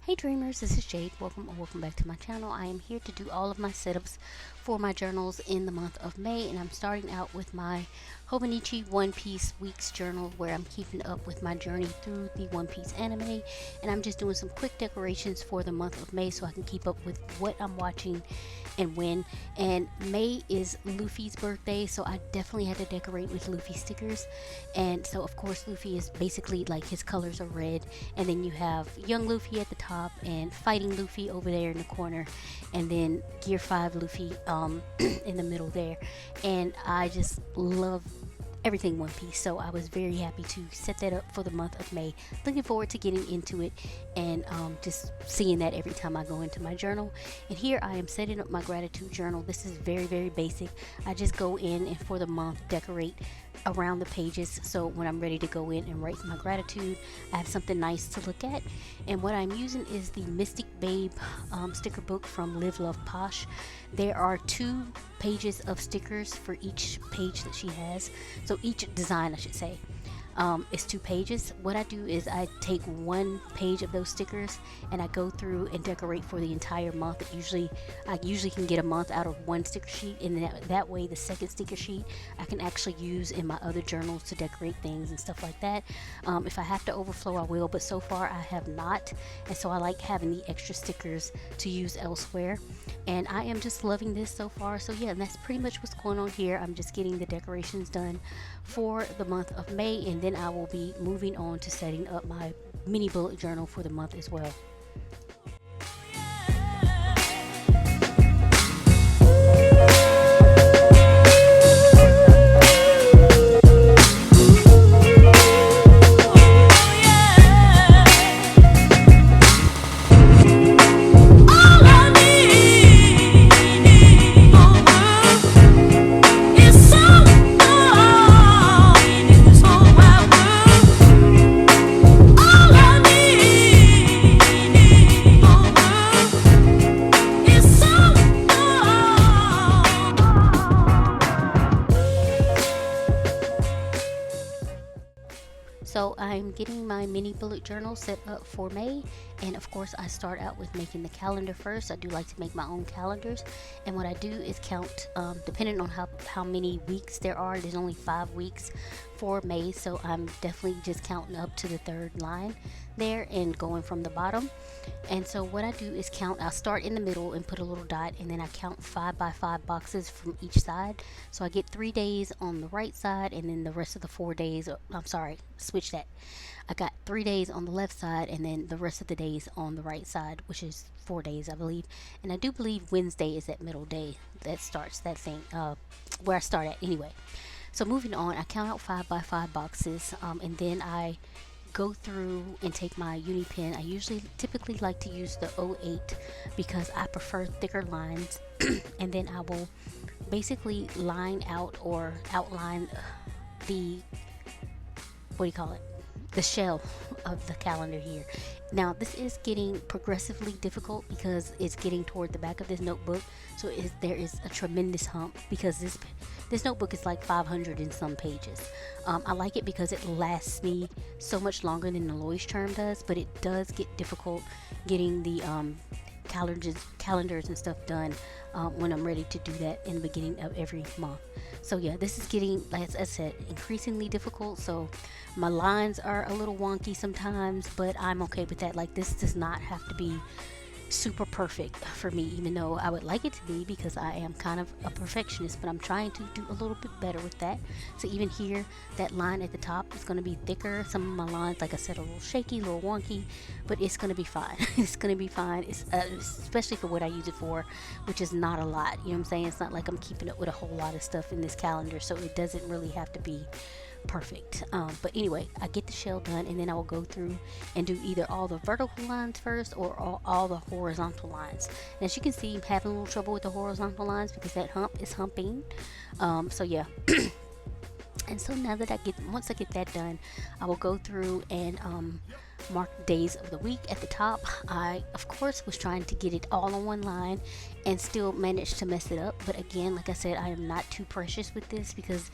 Hey dreamers, this is Jade. Welcome back to my channel. I am here to do all of my setups for my journals in the month of May, and I'm starting out with my Hobonichi One Piece Weeks journal, where I'm keeping up with my journey through the One Piece anime, and I'm just doing some quick decorations for the month of May so I can keep up with what I'm watching and when. And May is Luffy's birthday, so I definitely had to decorate with Luffy stickers. And so of course Luffy is basically like, his colors are red, and then you have young Luffy at the top and fighting Luffy over there in the corner, and then Gear 5 Luffy in the middle there. And I just love everything One Piece, so I was very happy to set that up for the month of May. Looking forward to getting into it and just seeing that every time I go into my journal. And here I am setting up my gratitude journal. This is very basic. I just go in and for the month decorate around the pages, so when I'm ready to go in and write my gratitude, I have something nice to look at. And what I'm using is the Mystic Babe sticker book from Live Love Posh. There are 2 pages of stickers for each page that she has, so each design I should say is 2 pages. What I do is I take 1 page of those stickers and I go through and decorate for the entire month. I usually can get a month out of 1 sticker sheet, and that way the second sticker sheet I can actually use in my other journals to decorate things and stuff like that. If I have to overflow, I will, but so far I have not, and so I like having the extra stickers to use elsewhere. And I am just loving this so far. So yeah, and that's pretty much what's going on here. I'm just getting the decorations done for the month of May, and then I will be moving on to setting up my mini bullet journal for the month as well. So I'm getting my mini bullet journal set up for May, and of course I start out with making the calendar first. I do like to make my own calendars, and what I do is count, depending on how many weeks there are. There's only 5 weeks for May, so I'm definitely just counting up to the 3rd line there and going from the bottom. And so what I do is count. I'll start in the middle and put a little dot, and then I count 5 by 5 boxes from each side, so I get 3 days on the right side, and then the rest of the 4 days, I'm sorry, switch that. I got 3 days on the left side, and then the rest of the days on the right side, which is 4 days I believe. And I do believe Wednesday is that middle day that starts that thing, where I start at anyway. So moving on, I count out 5 by 5 boxes, and then I go through and take my uni pen. I typically like to use the 08 because I prefer thicker lines. And then I will basically line out or outline the, what do you call it, the shell of the calendar here. Now this is getting progressively difficult because it's getting toward the back of this notebook, so there is a tremendous hump because this notebook is like 500 and some pages. I like it because it lasts me so much longer than the Lois term does, but it does get difficult getting the calendars and stuff done when I'm ready to do that in the beginning of every month. So yeah, this is getting, as I said, increasingly difficult. So my lines are a little wonky sometimes, but I'm okay with that. Like, this does not have to be super perfect for me, even though I would like it to be, because I am kind of a perfectionist, but I'm trying to do a little bit better with that. So even here, that line at the top is going to be thicker. Some of my lines, like I said, a little shaky, a little wonky, but it's going to be fine. It's going to be fine. It's especially for what I use it for, which is not a lot. You know what I'm saying? It's not like I'm keeping up with a whole lot of stuff in this calendar, so it doesn't really have to be perfect. But anyway, I get the shell done, and then I will go through and do either all the vertical lines first or all the horizontal lines. And as you can see, I'm having a little trouble with the horizontal lines because that hump is humping. So yeah. And so now that once I get that done, I will go through and mark days of the week at the top. I of course was trying to get it all on one line and still managed to mess it up, but again, like I said, I am not too precious with this because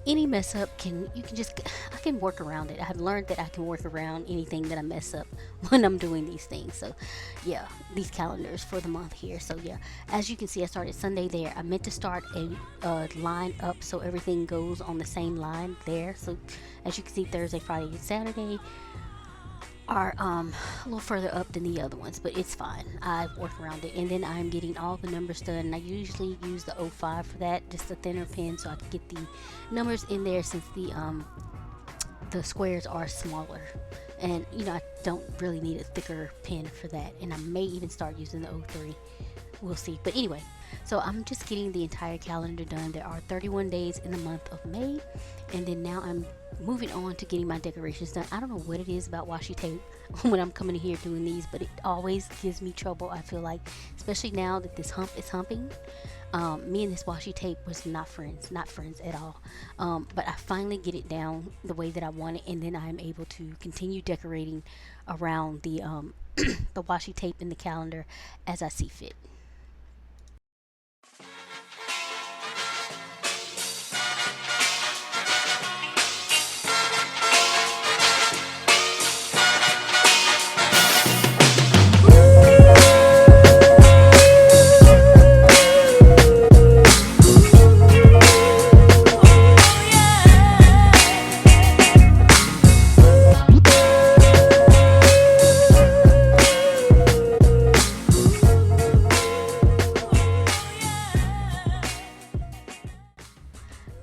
any mess up I can work around it. I've learned that I can work around anything that I mess up when I'm doing these things. So yeah, these calendars for the month here. So yeah, as you can see, I started Sunday there. I meant to start a line up so everything goes on the same line there. So as you can see, Thursday, Friday, and Saturday are a little further up than the other ones, but it's fine. I work around it, and then I'm getting all the numbers done. And I usually use the 05 for that, just a thinner pen, so I can get the numbers in there since the squares are smaller. And I don't really need a thicker pen for that. And I may even start using the 03. We'll see. But anyway, so I'm just getting the entire calendar done. There are 31 days in the month of May, and then now I'm moving on to getting my decorations done. I don't know what it is about washi tape when I'm coming in here doing these, but it always gives me trouble. I feel like, especially now that this hump is humping, me and this washi tape was not friends at all. But I finally get it down the way that I want it, and then I'm able to continue decorating around the the washi tape in the calendar as I see fit.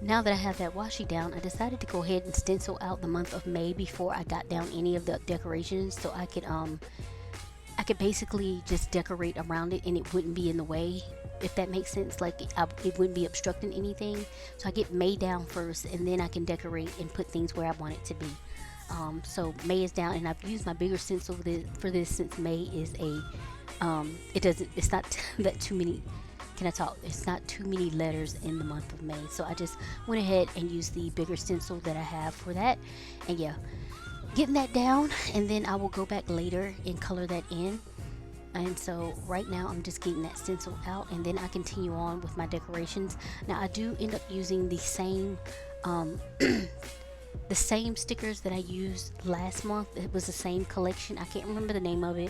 Now that I have that washi down, I decided to go ahead and stencil out the month of May before I got down any of the decorations, so I could basically just decorate around it and it wouldn't be in the way, if that makes sense. Like it wouldn't be obstructing anything. So I get May down first, and then I can decorate and put things where I want it to be. So May is down, and I've used my bigger stencil for this since May is it's not that too many. Can I talk? It's not too many letters in the month of May, so I just went ahead and used the bigger stencil that I have for that. And yeah, getting that down, and then I will go back later and color that in. And so right now I'm just getting that stencil out, and then I continue on with my decorations. Now I do end up using the same the same stickers that I used last month. It was the same collection. I can't remember the name of it.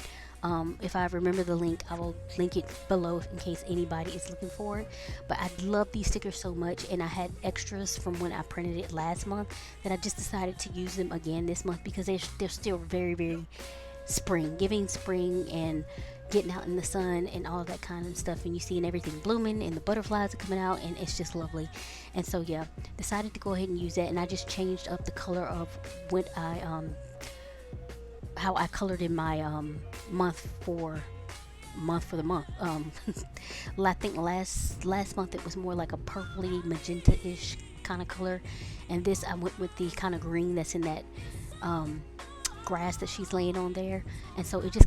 If I remember the link, I will link it below in case anybody is looking for it. But I love these stickers so much, and I had extras from when I printed it last month that I just decided to use them again this month because they're still very, very giving spring and getting out in the sun and all that kind of stuff, and you seeing everything blooming and the butterflies are coming out, and it's just lovely. And so yeah, decided to go ahead and use that, and I just changed up the color of what how I colored in my month for the month. I think last month it was more like a purpley magenta-ish kind of color, and this I went with the kind of green that's in that grass that she's laying on there. And so it just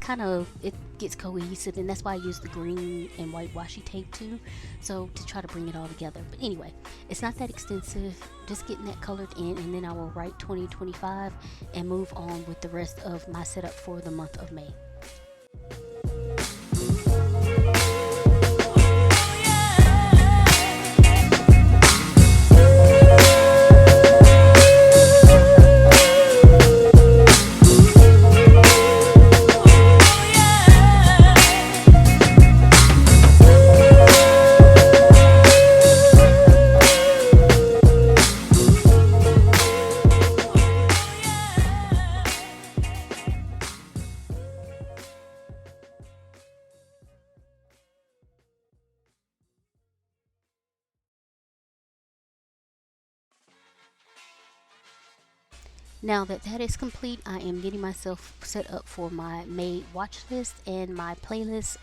it gets cohesive, and that's why I use the green and white washi tape too, so to try to bring it all together. But anyway, it's not that extensive, just getting that colored in, and then I will write 2025 and move on with the rest of my setup for the month of May. Now that that is complete, I am getting myself set up for my May watch list and my playlist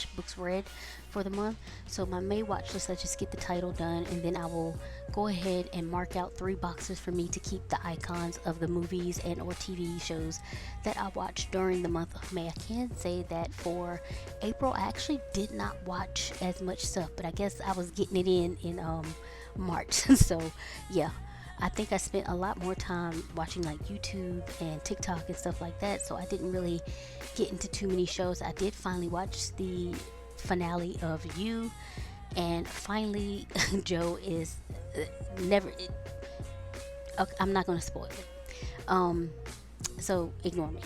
/ books read for the month. So my May watch list, I just get the title done, and then I will go ahead and mark out 3 boxes for me to keep the icons of the movies and or TV shows that I watched during the month of May. I can say that for April, I actually did not watch as much stuff, but I guess I was getting it in March. So yeah, I think I spent a lot more time watching like YouTube and TikTok and stuff like that, so I didn't really get into too many shows. I did finally watch the finale of You, and finally Joe is Okay, I'm not going to spoil it. Um, so ignore me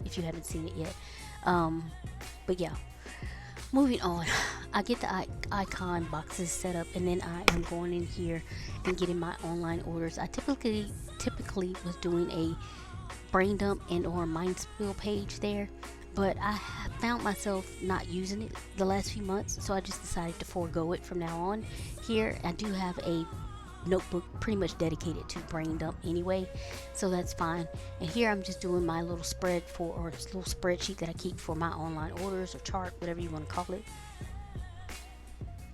if you haven't seen it yet. Um, but yeah, moving on. I get the icon boxes set up, and then I am going in here and getting my online orders. I typically was doing a brain dump and or mind spill page there, but I found myself not using it the last few months, so I just decided to forego it from now on. Here I do have a notebook pretty much dedicated to brain dump anyway, so that's fine. And here I'm just doing my little little spreadsheet that I keep for my online orders or chart, whatever you want to call it.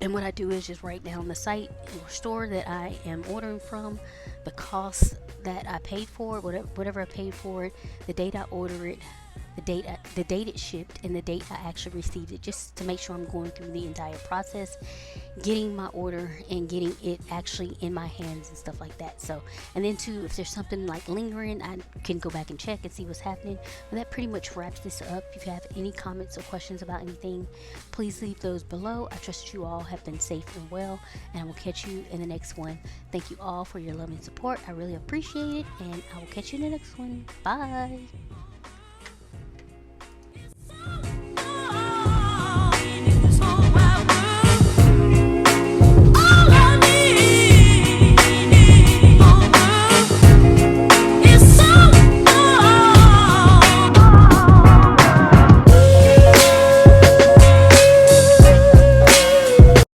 And what I do is just write down the site or store that I am ordering from, the cost that I paid for it, whatever I paid for it, the date I order it, the date it shipped, and the date I actually received it, just to make sure I'm going through the entire process, getting my order and getting it actually in my hands and stuff like that. So, and then too, if there's something like lingering, I can go back and check and see what's happening. But that pretty much wraps this up. If you have any comments or questions about anything, please leave those below. I trust you all have been safe and well, and I will catch you in the next one. Thank you all for your love and support. I really appreciate it, and I will catch you in the next one. Bye.